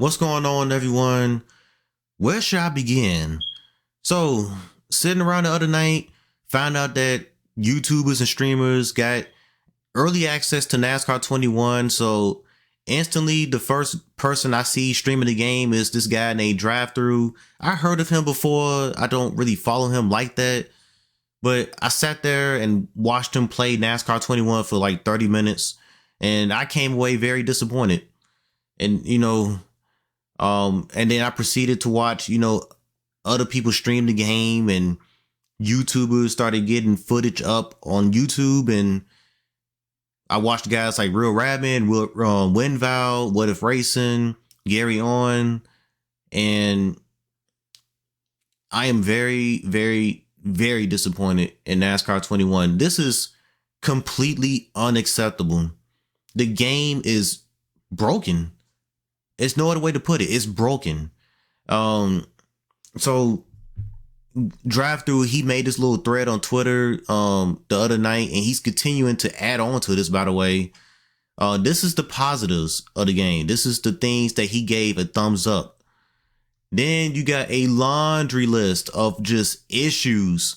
What's going on, everyone? Where should I begin? So, sitting around the other night, found out that YouTubers and streamers got early access to NASCAR 21. So, instantly, the first person I see streaming the game is this guy named Drive Through. I heard of him before. I don't really follow him like that, but I sat there and watched him play NASCAR 21 for like 30 minutes, and I came away very disappointed. And and then I proceeded to watch, other people stream the game, and YouTubers started getting footage up on YouTube. And I watched guys like Real Rabbit, Winval, What If Racing, Gary On. And I am very, very, very disappointed in NASCAR 21. This is completely unacceptable. The game is broken. It's no other way to put it. It's broken. So Drive Through, he made this little thread on Twitter the other night, and he's continuing to add on to this, by the way. This is the positives of the game. This is the things that he gave a thumbs up. Then you got a laundry list of just issues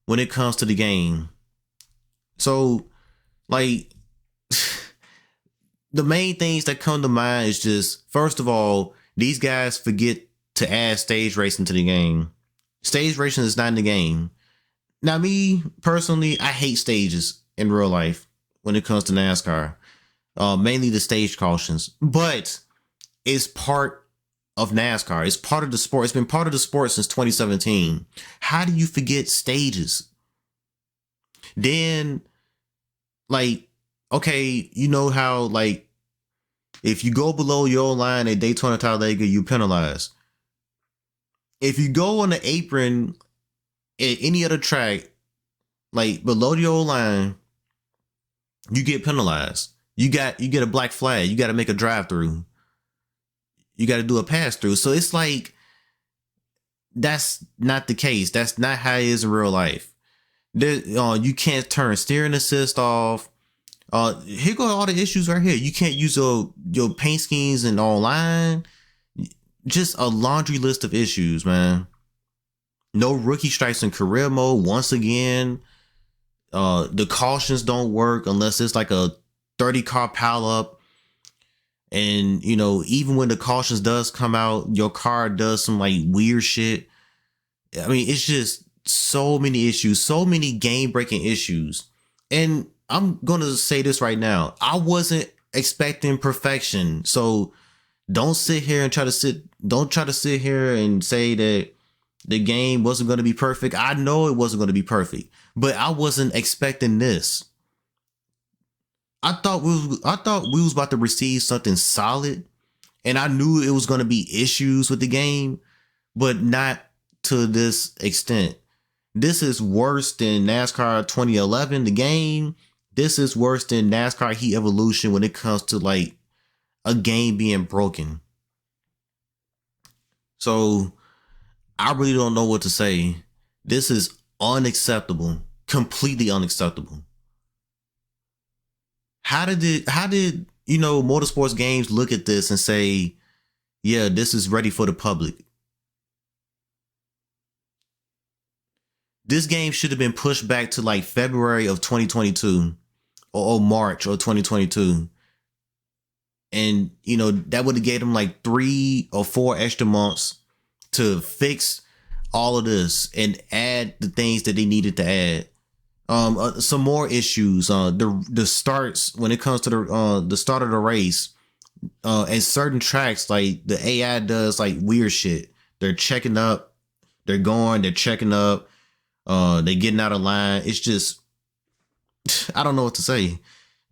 when it comes to the game. So, like, the main things that come to mind is just, first of all, these guys forget to add stage racing to the game. Stage racing is not in the game. Now, me personally, I hate stages in real life when it comes to NASCAR. Mainly the stage cautions, but it's part of NASCAR. It's part of the sport. It's been part of the sport since 2017. How do you forget stages? Then, like, okay, you know how, like, if you go below your line at Daytona Talladega, you penalize. If you go on the apron at any other track, like below your line, you get penalized. You get a black flag. You got to make a drive through. You got to do a pass through. So it's like, that's not the case. That's not how it is in real life. You can't turn steering assist off. Here go all the issues right here. You can't use your paint schemes and online. Just a laundry list of issues, man. No rookie stripes in career mode. Once again, the cautions don't work unless it's like a 30 car pile up. And, even when the cautions does come out, your car does some like weird shit. I mean, it's just so many issues, so many game breaking issues. And I'm going to say this right now. I wasn't expecting perfection. So don't try to sit here and say that the game wasn't going to be perfect. I know it wasn't going to be perfect, but I wasn't expecting this. I thought we was about to receive something solid, and I knew it was going to be issues with the game, but not to this extent. This is worse than NASCAR 2011, the game. This is worse than NASCAR Heat Evolution when it comes to like a game being broken. So I really don't know what to say. This is unacceptable, completely unacceptable. How did motorsports games look at this and say, yeah, this is ready for the public? This game should have been pushed back to like February of 2022 or March of 2022. And, that would have gave them like 3 or 4 extra months to fix all of this and add the things that they needed to add. Some more issues. The starts when it comes to the start of the race. And certain tracks, like the AI does like weird shit. They're checking up. They're checking up. They getting out of line. It's just, I don't know what to say.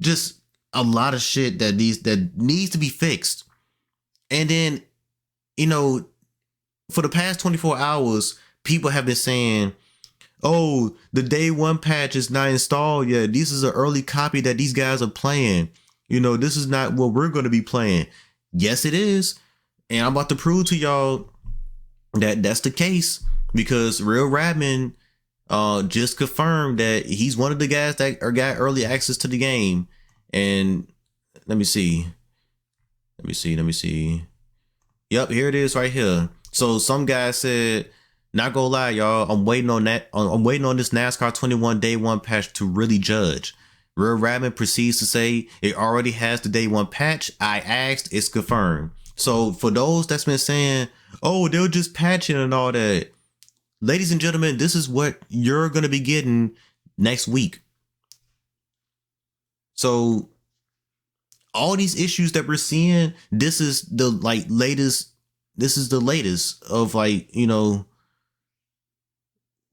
Just a lot of shit that needs to be fixed. And then, for the past 24 hours, people have been saying, oh, the day one patch is not installed yet. This is an early copy that these guys are playing. This is not what we're going to be playing. Yes, it is. And I'm about to prove to y'all that that's the case, because Real Radman just confirmed that he's one of the guys that got early access to the game. And let me see. Yep, here it is right here. So some guy said, not gonna lie, y'all, I'm waiting on that. I'm waiting on this NASCAR 21 day one patch to really judge. Real Rabbit proceeds to say it already has the day one patch. I asked, it's confirmed. So for those that's been saying, oh, they'll just patch it and all that, ladies and gentlemen, this is what you're gonna be getting next week. So all these issues that we're seeing, this is the latest. This is the latest of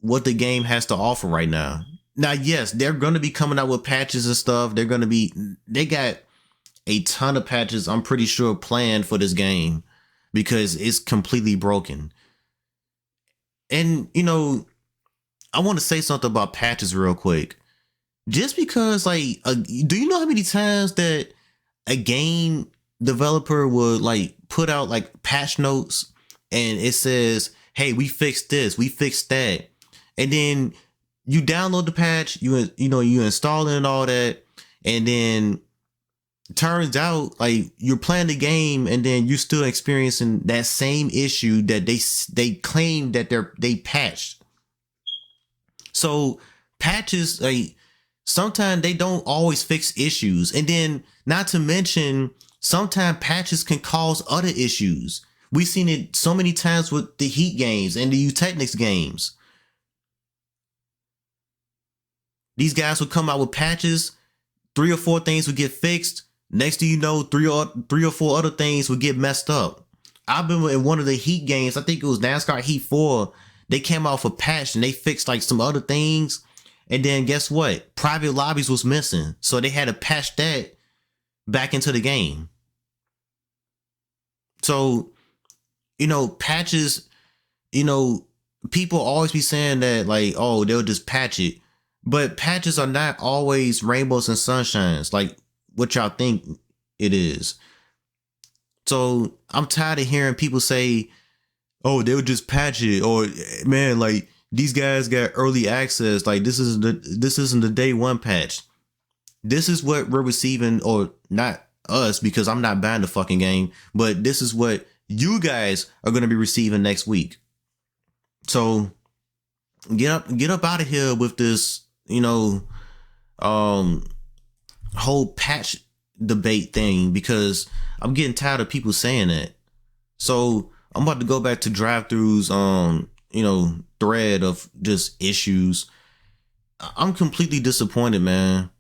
what the game has to offer right now. Now, yes, they're going to be coming out with patches and stuff. They got a ton of patches, I'm pretty sure, planned for this game because it's completely broken. And, I want to say something about patches real quick. Just because, do you know how many times that a game developer would put out patch notes and it says, hey, we fixed this, we fixed that. And then you download the patch, you install it and all that. And then turns out you're playing the game and then you're still experiencing that same issue that they claim that they patched. So patches, sometimes they don't always fix issues. And then not to mention, sometimes patches can cause other issues. We've seen it so many times with the Heat games and the Technics games. These guys would come out with patches, 3 or 4 things would get fixed. Next thing you know, three or four other things would get messed up. I've been in one of the Heat games, I think it was NASCAR Heat 4. They came out with a patch and they fixed some other things. And then guess what? Private lobbies was missing. So they had to patch that back into the game. So, patches, people always be saying that oh, they'll just patch it. But patches are not always rainbows and sunshines like what y'all think it is. So I'm tired of hearing people say, oh, they'll just patch it, or man, these guys got early access. This isn't the day one patch. This is what we're receiving, or not us, because I'm not buying the fucking game, but this is what you guys are going to be receiving next week. So get up out of here with this, whole patch debate thing, because I'm getting tired of people saying that. So I'm about to go back to drive-throughs, thread of just issues. I'm completely disappointed, man.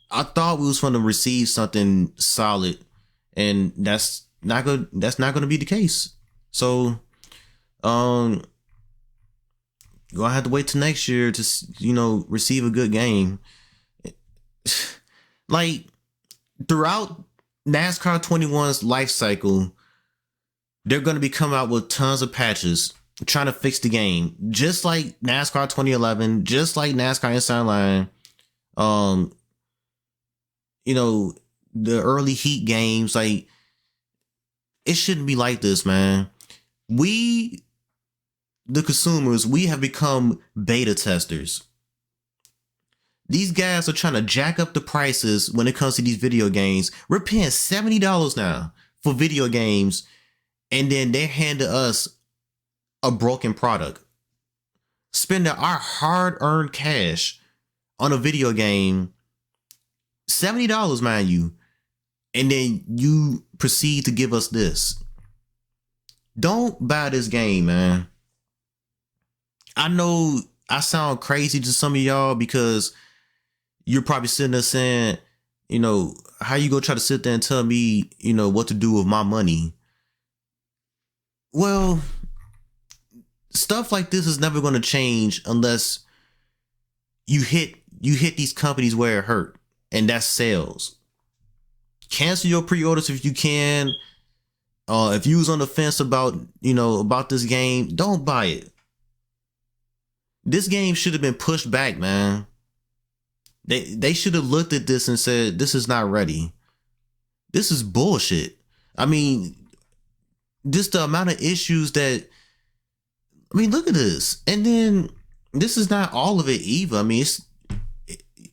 I thought we was going to receive something solid, and that's not going to be the case. So, gonna have to wait till next year to, receive a good game. Throughout NASCAR 21's life cycle, they're going to be coming out with tons of patches trying to fix the game, just like NASCAR 2011, just like NASCAR Inside Line, the early Heat games. It shouldn't be like this, man. We, the consumers, we have become beta testers. These guys are trying to jack up the prices when it comes to these video games. We're paying $70 now for video games, and then they're handing us a broken product. Spending our hard-earned cash on a video game, $70, mind you, and then you proceed to give us this. Don't buy this game, man. I know I sound crazy to some of y'all because you're probably sitting there saying, how you gonna try to sit there and tell me, what to do with my money? Well, stuff like this is never going to change unless you hit these companies where it hurt, and that's sales. Cancel your pre-orders if you can. If you was on the fence about this game, don't buy it. This game should have been pushed back, man. They should have looked at this and said, this is not ready. This is bullshit. I mean, just the amount of issues look at this. And then this is not all of it either. I mean, it's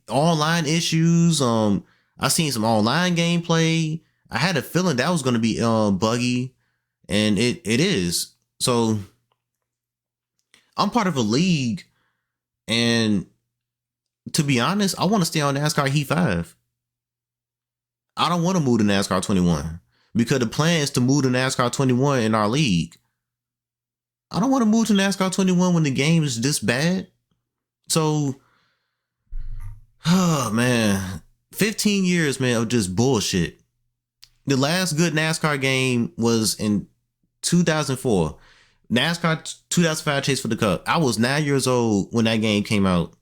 online issues. I seen some online gameplay. I had a feeling that was going to be buggy. And it is. So I'm part of a league, and to be honest, I want to stay on NASCAR Heat 5. I don't want to move to NASCAR 21 because the plan is to move to NASCAR 21 in our league. I don't want to move to NASCAR 21 when the game is this bad. So, oh man, 15 years, man, of just bullshit. The last good NASCAR game was in 2004. NASCAR 2005 Chase for the Cup. I was 9 years old when that game came out.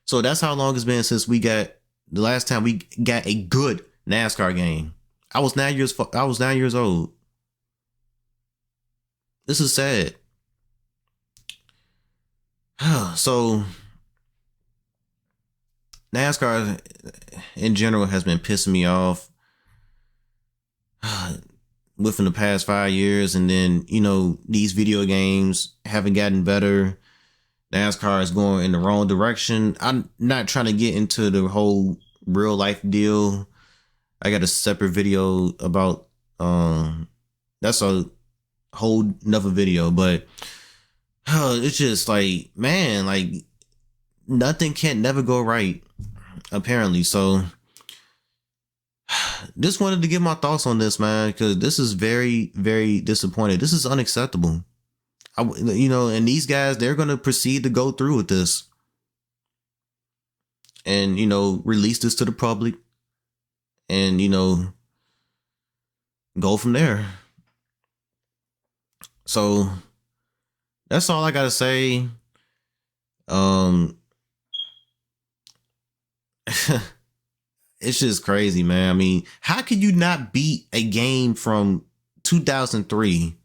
So that's how long it's been since we got the last time we got a good NASCAR game. I was 9 years old. This is sad. So NASCAR in general has been pissing me off within the past 5 years, and then these video games haven't gotten better. NASCAR is going in the wrong direction. I'm not trying to get into the whole real life deal. I got a separate video about that's a whole nother video, but it's just like, man, like nothing can't never go right, apparently. So just wanted to give my thoughts on this, man, because this is very, very disappointing. This is unacceptable. And these guys, they're going to proceed to go through with this and, release this to the public and, go from there. So that's all I got to say. It's just crazy, man. I mean, how could you not beat a game from 2003,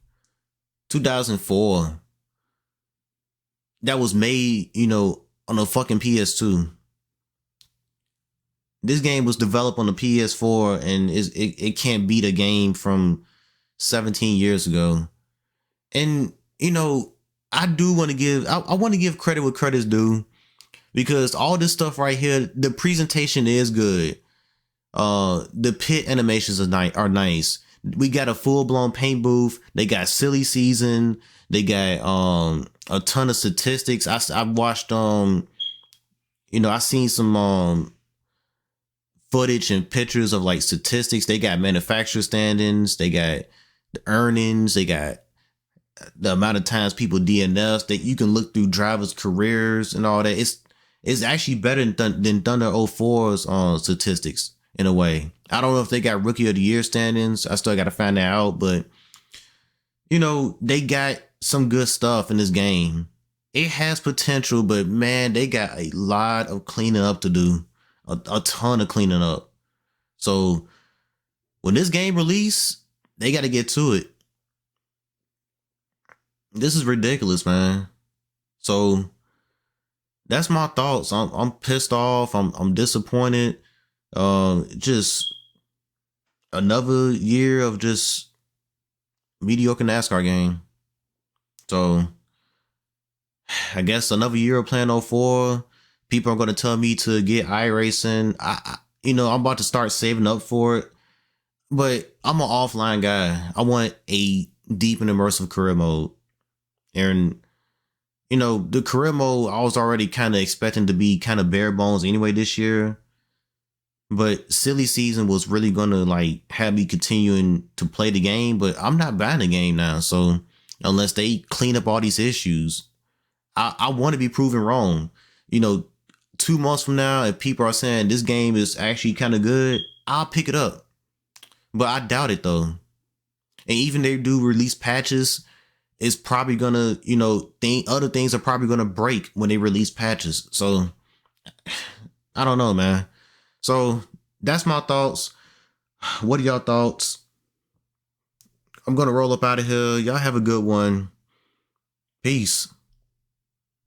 2004 that was made, on a fucking PS2? This game was developed on the PS4, and it can't beat a game from 17 years ago. And, I do want to I want to give credit where credit's due, because all this stuff right here, the presentation is good. The pit animations are nice. We got a full-blown paint booth. They got silly season. They got a ton of statistics. I watched I seen some footage and pictures of like statistics. They got manufacturer standings. They got the earnings. They got the amount of times people DNFs. That you can look through drivers' careers and all that. It's actually better than Thunder 04's statistics in a way. I don't know if they got Rookie of the Year standings. I still got to find that out, but they got some good stuff in this game. It has potential, but man, they got a lot of cleaning up to do. A ton of cleaning up. So when this game release, they got to get to it. This is ridiculous, man. So that's my thoughts. I'm pissed off. I'm disappointed. Just another year of just mediocre NASCAR game. So I guess another year of playing 04. People are going to tell me to get iRacing. I'm about to start saving up for it, but I'm an offline guy. I want a deep and immersive career mode. And, the career mode, I was already kind of expecting to be kind of bare bones anyway this year. But silly season was really going to like have me continuing to play the game, but I'm not buying the game now. So unless they clean up all these issues, I want to be proven wrong. 2 months from now, if people are saying this game is actually kind of good, I'll pick it up. But I doubt it though. And even they do release patches, it's probably gonna, other things are probably gonna break when they release patches. So I don't know, man. So that's my thoughts. What are y'all thoughts? I'm gonna roll up out of here. Y'all have a good one. Peace.